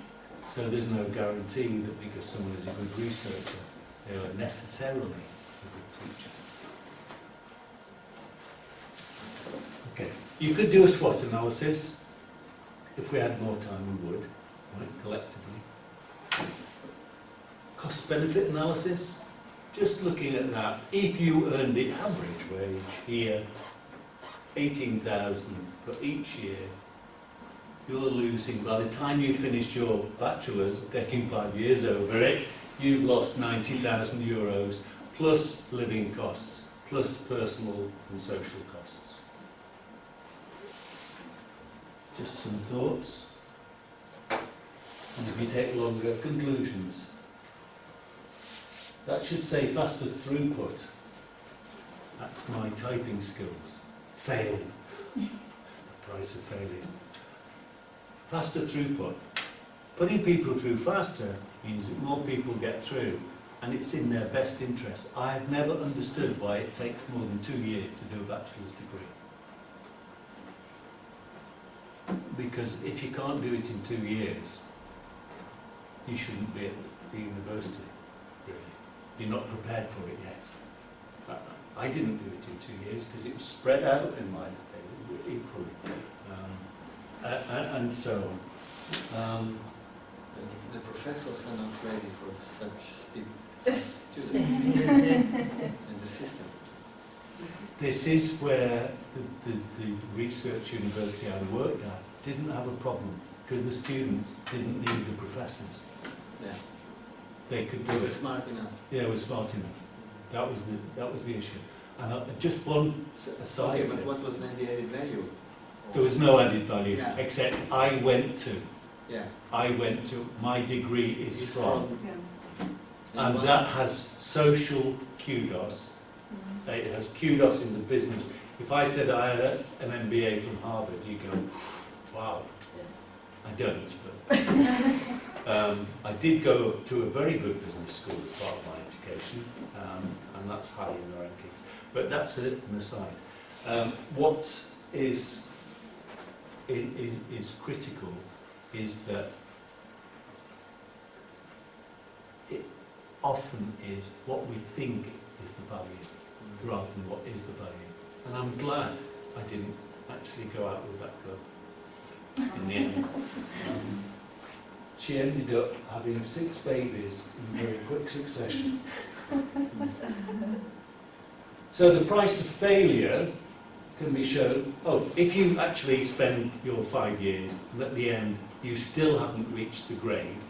So there's no guarantee that because someone is a good researcher, they are necessarily a good teacher. Okay, you could do a SWOT analysis. If we had more time, we would, right, collectively. Cost-benefit analysis. Just looking at that, if you earn the average wage here, 18,000 for each year, you're losing, by the time you finish your bachelor's, taking 5 years over it, you've lost 90,000 euros, plus living costs, plus personal and social costs. Just some thoughts. And if you take longer, conclusions. That should say faster throughput. That's my typing skills. Failed. The price of failure. Faster throughput. Putting people through faster means that more people get through, and it's in their best interest. I have never understood why it takes more than 2 years to do a bachelor's degree. because if you can't do it in 2 years, you shouldn't be at the university, really. You're not prepared for it yet. I didn't do it in 2 years because it was spread out in my equally, and so on. The professors are not ready for such students in the system. This is where the research university I worked at didn't have a problem because the students didn't need the professors. Yeah. They could They do were it. smart enough. Yeah, they were smart enough. That was the issue. And just one aside. Okay, but what was then the added value? There was no added value, Yeah. except I went to. My degree is It's from. from- And that has social kudos. It has kudos in the business. If I said I had an MBA from Harvard, you go, wow. I don't, but I did go to a very good business school as part of my education, and that's high in the rankings. But that's an aside. What is critical is that it often is what we think is the value rather than what is the value. And I'm glad I didn't actually go out with that girl in the end. She ended up having 6 babies in very quick succession. So the price of failure can be shown, if you actually spend your 5 years and at the end you still haven't reached the grade,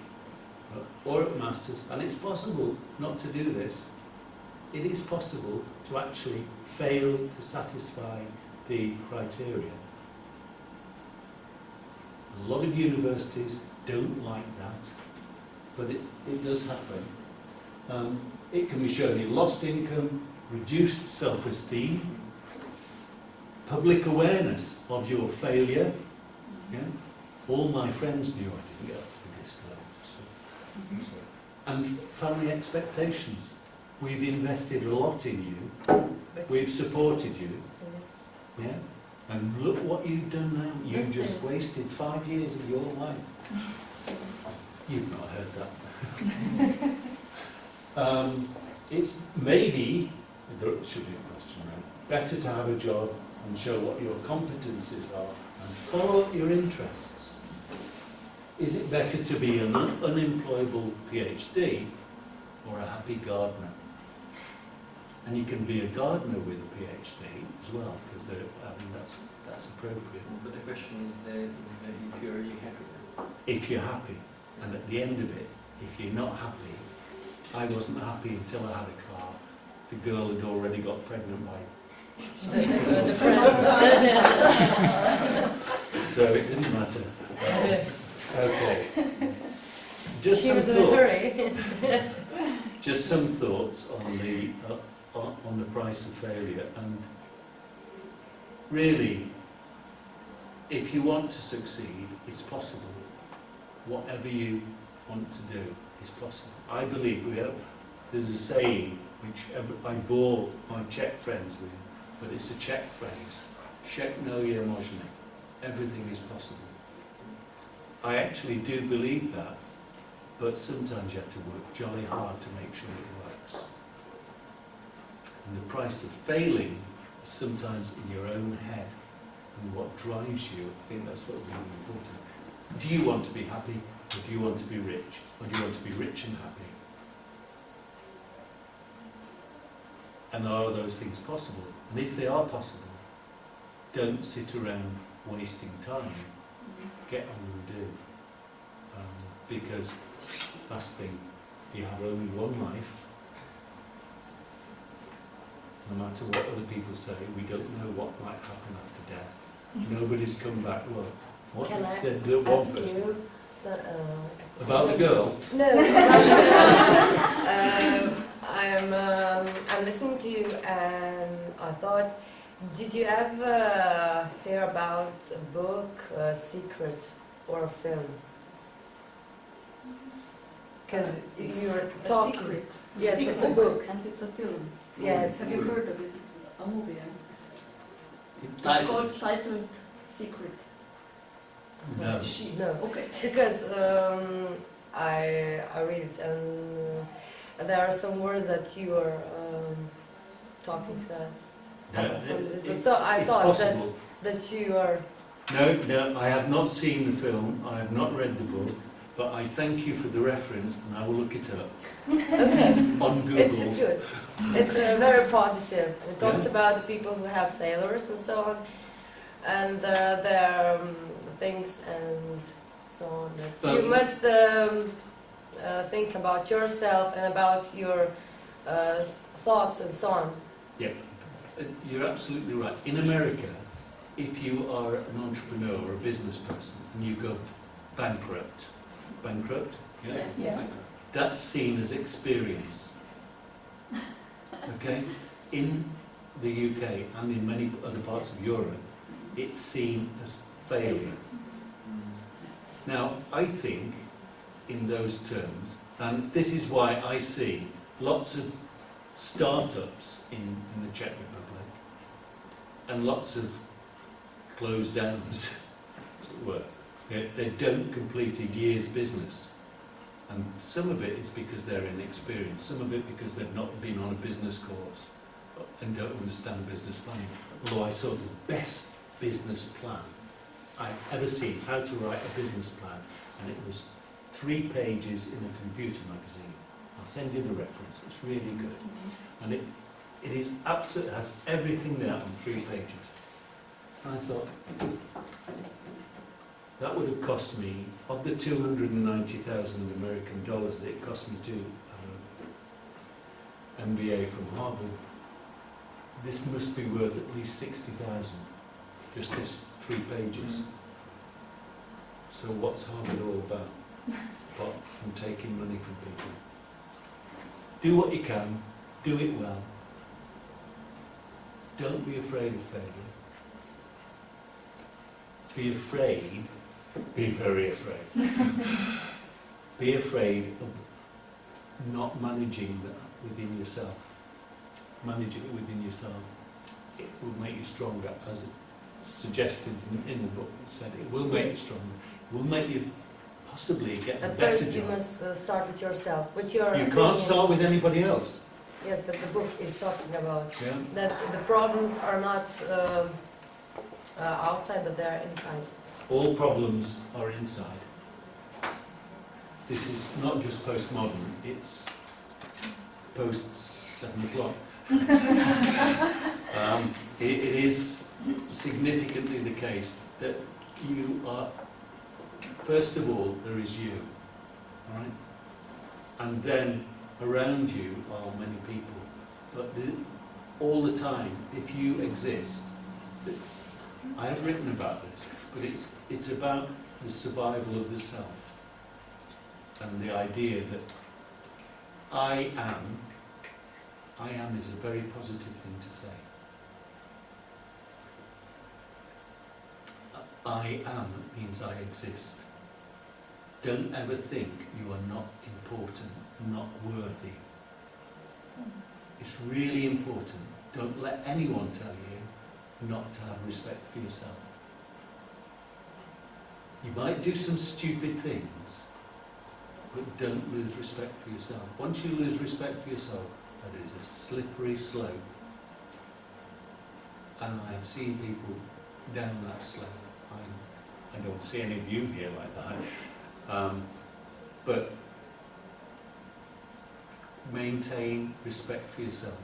or at masters, and it's possible not to do this, it is possible to actually fail to satisfy the criteria. A lot of universities don't like that, but it does happen. It can be shown in lost income, reduced self-esteem, public awareness of your failure. Yeah? All my friends knew I didn't get up for this club. And family expectations. We've invested a lot in you. We've supported you. Yeah? And look what you've done now. You've just wasted 5 years of your life. You've not heard that. It's maybe, there should be a question now, better to have a job and show what your competencies are and follow up your interests. Is it better to be an unemployable PhD or a happy gardener? And you can be a gardener with a PhD as well, because that's appropriate. But the question is if you're really happy then. If you're happy, and at the end of it, if you're not happy, I wasn't happy until I had a car. The girl had already got pregnant by the friend. so it didn't matter. Okay. Just She some was in a thoughts. hurry. Just some thoughts on the price of failure. And really, if you want to succeed, it's possible. Whatever you want to do is possible. I believe there's a saying which I bore my Czech friends with, but it's a Czech phrase. Všechno je možné. Everything is possible. I actually do believe that, but sometimes you have to work jolly hard to make sure it works. And the price of failing is sometimes in your own head, and what drives you. I think that's what's really important. Do you want to be happy, or do you want to be rich? Or do you want to be rich and happy? And are those things possible? And if they are possible, don't sit around wasting time. Get on and do. Because, last thing, you have only one life. No matter what other people say, we don't know what might happen after death. Nobody's come back. Well, what Can I said the one ask person? you About the girl? No, about the girl. I'm listening to you and I thought, did you ever hear about a book, a secret, or a film? Because you were talking. A secret. Yes, Secret it's a book. And it's a film. Yes. Have you heard of it? A movie. It's Title. called titled Secret. No. No. Okay. Because I read it and there are some words that you are talking to us from this book. So I it's thought possible. that you are. No, I have not seen the film, I have not read the book, but I thank you for the reference and I will look it up Okay. on It's Google. good. It's very positive. It talks Yeah. about the people who have failures and so on, and their things and so on. That you must think about yourself and about your thoughts and so on. You're absolutely right. In America, if you are an entrepreneur or a business person and you go bankrupt, yeah? Yeah. That's seen as experience. Okay? In the UK and in many other parts of Europe, it's seen as failure. Now, I think in those terms, and this is why I see lots of startups in the Czech Republic and lots of closed downs, as it were. They don't complete a year's business. And some of it is because they're inexperienced, some of it because they've not been on a business course and don't understand business planning. Although I saw the best business plan I've ever seen, how to write a business plan, and it was 3 pages in a computer magazine. I'll send you the reference, it's really good. And it is absolutely, has everything there on 3 pages. And I thought, that would have cost me, of the $290,000 American dollars that it cost me to MBA from Harvard, this must be worth at least 60,000, just this 3 pages. So what's Harvard all about? Apart from taking money from people. Do what you can, do it well. Don't be afraid of failure. Be afraid, be very afraid. Be afraid of not managing that within yourself. Managing it within yourself. It will make you stronger, as it suggested in the book. It said it will make you stronger. It will make you possibly get a At better first, you job. must start with yourself, with your You opinion. can't start with anybody else. Yes, but the book is talking about Yeah. that the problems are not outside, but they're inside. All problems are inside. This is not just postmodern, it's post 7 o'clock. It is significantly the case that you are, first of all, there is you, all right? And then around you are many people. But all the time, if you exist, I have written about this, but it's about the survival of the self and the idea that I am is a very positive thing to say. I am means I exist. Don't ever think you are not important, not worthy. It's really important. Don't let anyone tell you not to have respect for yourself. You might do some stupid things, but don't lose respect for yourself. Once you lose respect for yourself, that is a slippery slope. And I have seen people down that slope. I don't see any of you here like that. But maintain respect for yourself.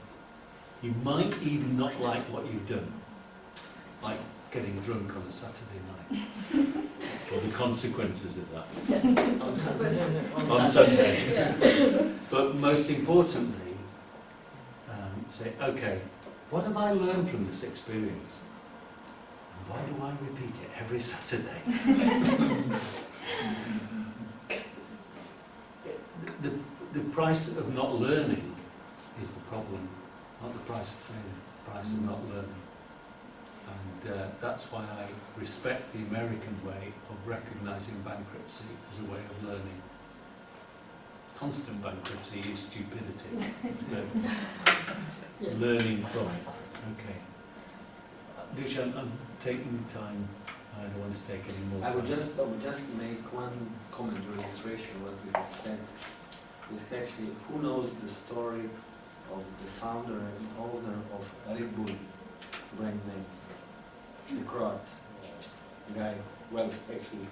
You might even not like what you've done, like getting drunk on a Saturday night, or the consequences of that On Sunday. on Sunday. But most importantly, say, okay, what have I learned from this experience? And why do I repeat it every Saturday? The price of not learning is the problem, not the price of failure, the price of not learning. And that's why I respect the American way of recognising bankruptcy as a way of learning. Constant bankruptcy is stupidity. Learning from it. Okay. Dushan, I'm taking time I don't want to take any more I time. would just make one comment or illustration what we have said. It's actually, who knows the story of the founder and owner of Red Bull brand name? The Croat guy. Well, actually,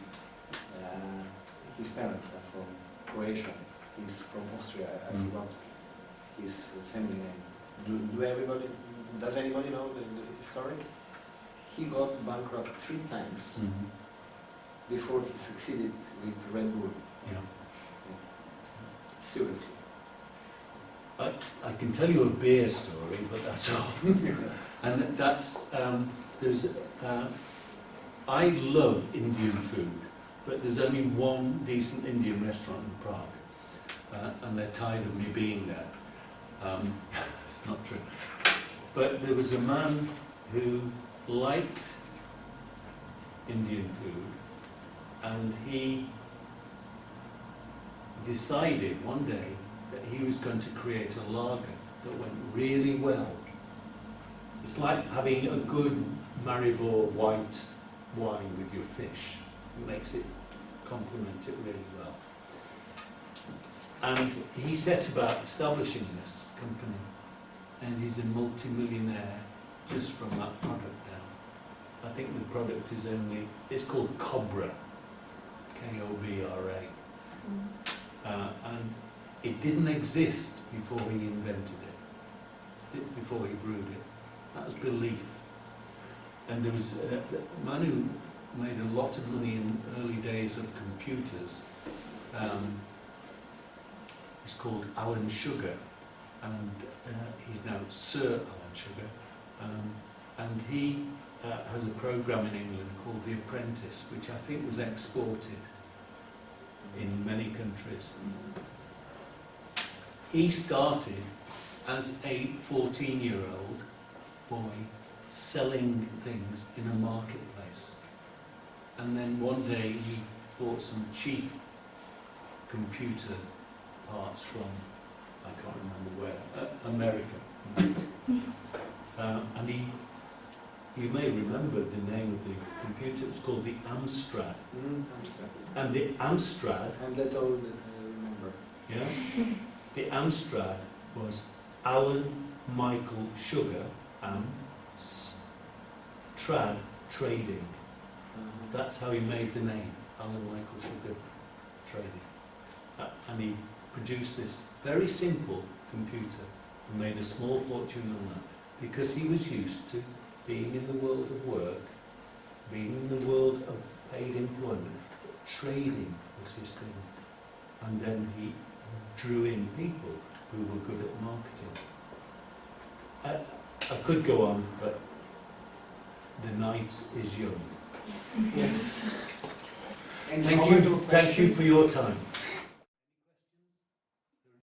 his parents are from Croatia. He's from Austria. I forgot his family name. Does anybody know the story? He got bankrupt 3 times before he succeeded with Red Bull. Yeah. Seriously. I can tell you a beer story, but that's all. And that's, I love Indian food, but there's only one decent Indian restaurant in Prague, and they're tired of me being there. It's not true. But there was a man who liked Indian food, and he decided one day that he was going to create a lager that went really well. It's like having a good Maribor white wine with your fish. It makes it complement it really well. And he set about establishing this company, and he's a multi-millionaire just from that product now. I think the product is it's called Cobra, K-O-B-R-A. And it didn't exist before he invented it, before he brewed it. That was belief. And there was a man who made a lot of money in the early days of computers. He's called Alan Sugar, and he's now Sir Alan Sugar. And he has a program in England called The Apprentice, which I think was exported in many countries. He started as a 14-year-old boy selling things in a marketplace. And then one day he bought some cheap computer parts from, I can't remember where, America. And you may remember the name of the computer. It's called the Amstrad. And the Amstrad... I'm that old that I remember. Yeah? The Amstrad was Alan Michael Sugar, Trad Trading. That's how he made the name, Alan Michael Sugar Trading. And he produced this very simple computer and made a small fortune on that because he was used to being in the world of work, being in the world of paid employment. Trading was his thing. And then he drew in people who were good at marketing. I could go on, but the night is young. Yes. Thank you for your time.